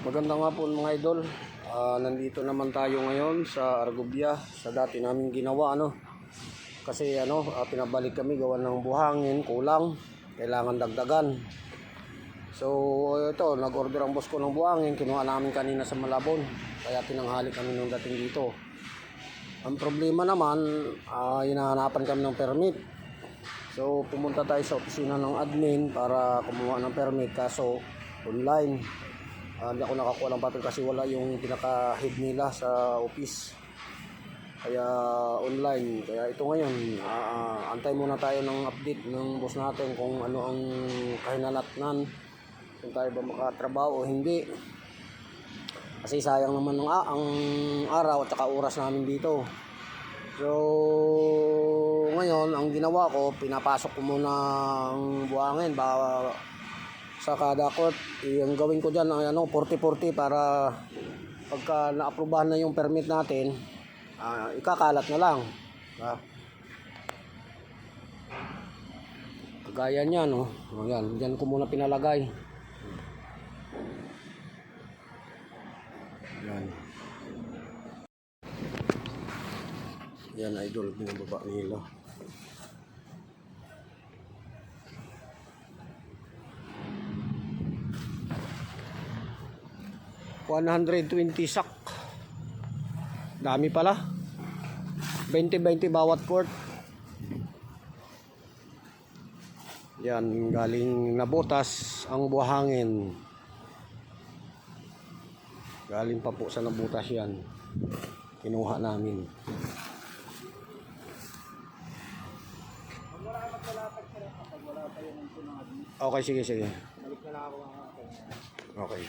Maganda nga po mga idol. Nandito naman tayo ngayon sa Argubia, sa dati naming ginawa Kasi pinabalik kami gawa ng buhangin, kulang, kailangan dagdagan. So ito, nag-order ang boss ko ng buhangin, kinuha namin kanina sa Malabon. Kaya tinanghali kami nung dating dito. Ang problema naman, hinahanapan kami ng permit. So pumunta tayo sa opisina ng admin para kumuha ng permit, kaso online. Hindi ako nakakuha ng papel kasi wala yung pinaka-head nila sa office. Kaya online. Kaya ito ngayon, antay muna tayo ng update ng boss natin kung ano ang kahinatnan, kung tayo ba makatrabaho o hindi. Kasi sayang naman ang araw at saka oras namin dito. So ngayon, ang ginawa ko, pinapasok ko muna ang buhangin sa kada court. Yung gawin ko dyan 40-40 para pagka naaprubahan na yung permit natin, ikakalat na lang. Kagaya niyan, Ayan, dyan ko muna pinalagay. Yan idol, binababa nila. $120 sak. Dami pala. 20-20 bawat quart. Yan, galing nabutas ang buhangin. Galing pa po sa nabutas yan. Kinuha namin. Okay, sige. Okay.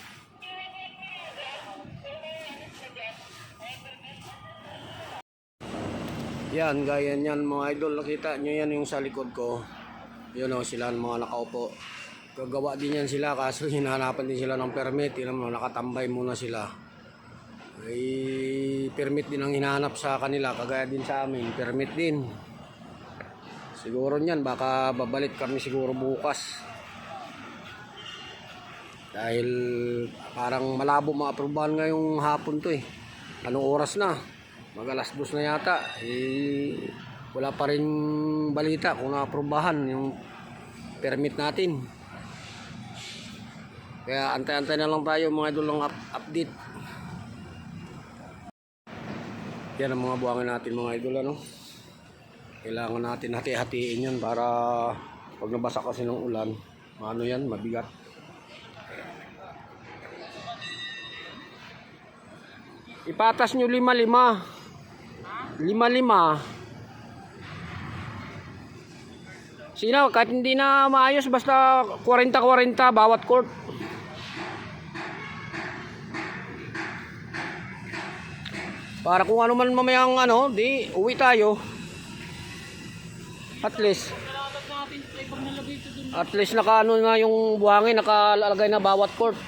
Yan, gaya niyan mga idol, nakita nyo yan yung sa likod ko. Yun sila mga nakaupo. Gagawa din yan sila kaso hinahanapan din sila ng permit. Yun nakatambay muna sila. Permit din ang hinahanap sa kanila, kagaya din sa amin, permit din. Siguro niyan, baka babalik kami siguro bukas. Dahil parang malabo ma-aprobahan ngayong hapon to Anong oras na? Mag-2 na yata. Wala pa rin balita kung na-aprobahan yung permit natin. Kaya antay-antay na lang tayo mga idol ng update. Yan ang mga buhangin natin mga idol Kailangan natin hati-hatiin yan para pag nabasa kasi ng ulan, mabigat. Ipatas nyo 5-5. 5-5. Sino, kahit hindi na maayos, basta 40-40 bawat court. Para kung ano man mamayang di uwi tayo. At least naka na yung buhangin, nakalagay na bawat court.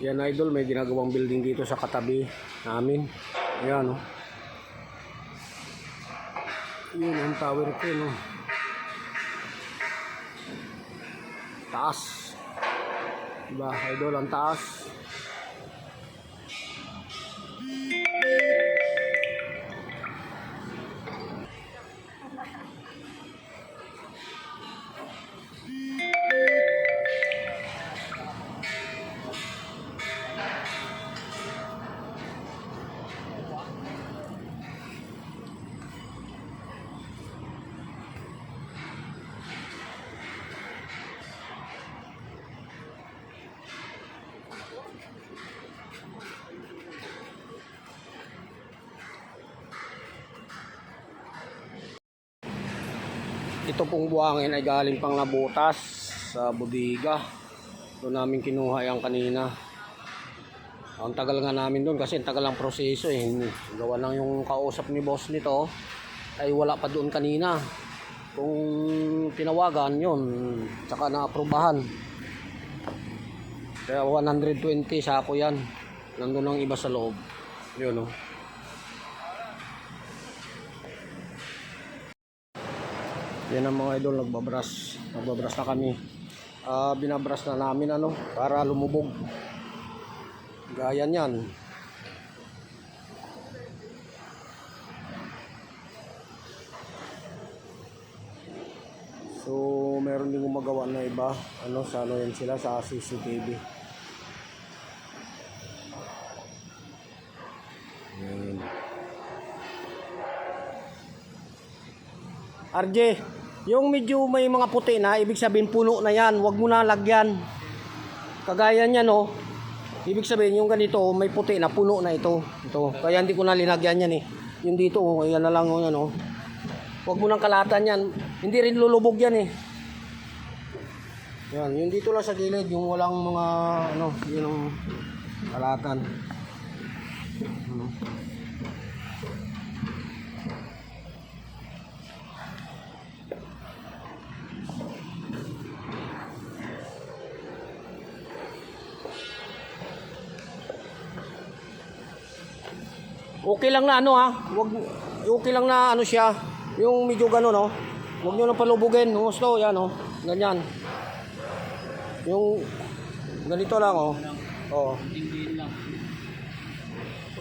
Yan idol, may ginagawang building dito sa katabi namin. Ayan Yun ang tower ko Taas. Diba idol, ang taas. Ito pong buhangin ay galing pang nabutas sa bodega. Doon namin kinuha yan kanina. Ang tagal nga namin doon kasi ang tagal ang proseso Gawa lang yung kausap ni boss nito ay wala pa doon kanina. Kung tinawagan yun, tsaka na-aprobahan. Kaya 120 sako yan. Nandun ang iba sa loob. Yun o. Yan ang mga idol, nagbabras na kami. Binabras na namin para lumubog. Gaya niyan. So meron din gumagawa na iba sa yan sila sa CCTV. Yan. RJ, yung medyo may mga puti na, ibig sabihin puno na yan, wag mo na lagyan. Kagaya niyan ibig sabihin yung ganito may puti na, puno na ito. Kaya hindi ko na linagyan yan yung dito yan na lang yan wag mo nang kalatan yan, hindi rin lulubog yan yan, yung dito lang sa gilid, yung walang mga yun ang kalatan. Okay lang na wag, okay lang na siya, yung medyo gano'n wag nyo nang palubugin, gusto yan ganyan, yung ganito lang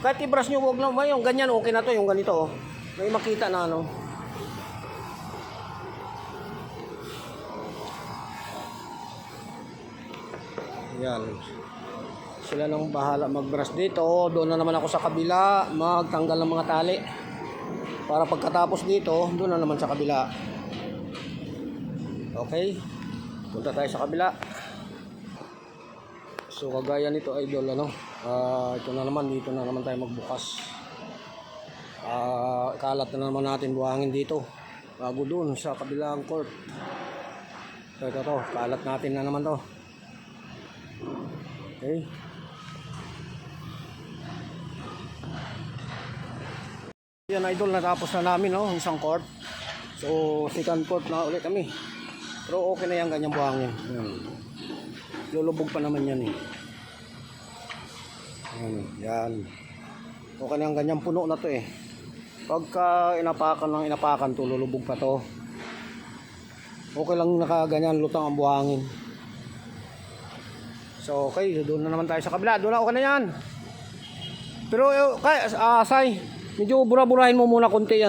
kahit i-brush nyo wag lang, yung ganyan okay na to, yung ganito may makita na yan. Sila nang bahala mag-brush dito. Doon na naman ako sa kabila magtanggal ng mga tali para pagkatapos dito doon na naman sa kabila. Okay, punta tayo sa kabila. So kagaya nito idol ito na naman, dito na naman tayo magbukas. Kalat na naman natin buhangin dito bago doon sa kabilang court. So ito kalat natin na naman to. Okay, yan idol, natapos na namin isang court. So second court na ulit kami, pero okay na yan, ganyang buhangin. Lulubog pa naman yan yan. Okay na yan, ganyang puno na to pagka inapakan to, lulubog pa to. Okay lang nakaganyan, lutang ang buhangin. So okay, doon na naman tayo sa kabila. Doon na okay na yan. Pero Say, medyo bura-burahin mo muna konti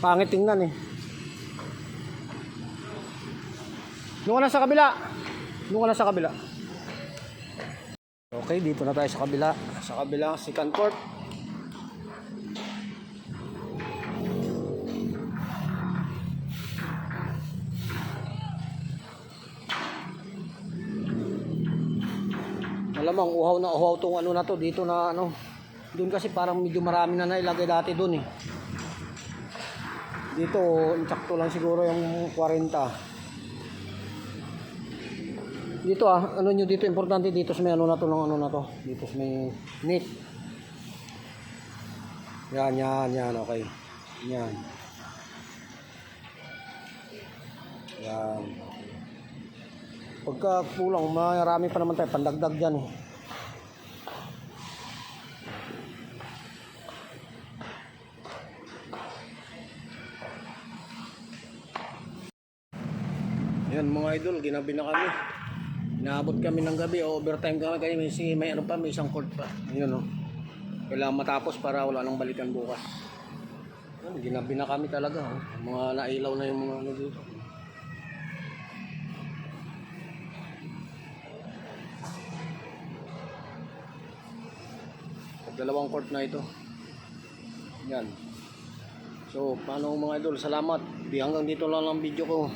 pangit tingnan Doon ka na sa kabila. Okay, dito na tayo sa kabila. Sa kabila, second court. Alamang uhaw na uhaw tong na to dito na doon kasi parang medyo marami na nailagay dati doon dito insakto lang siguro yung 40 dito nyo dito, importante dito sa may na to ng na to, dito sa may net yan okay yan pagka kulang marami pa naman tayo pandagdag dyan yan mga idol, ginabi na kami, inaabot kami ng gabi, overtime kami kaya may may isang court pa yun kailangan matapos para wala nang balikan bukas. Yan, ginabi na kami talaga mga nailaw na yung mga dito. Dalawang court na ito. Yan. So, paano mga idol, salamat. Hanggang dito lang ang video ko.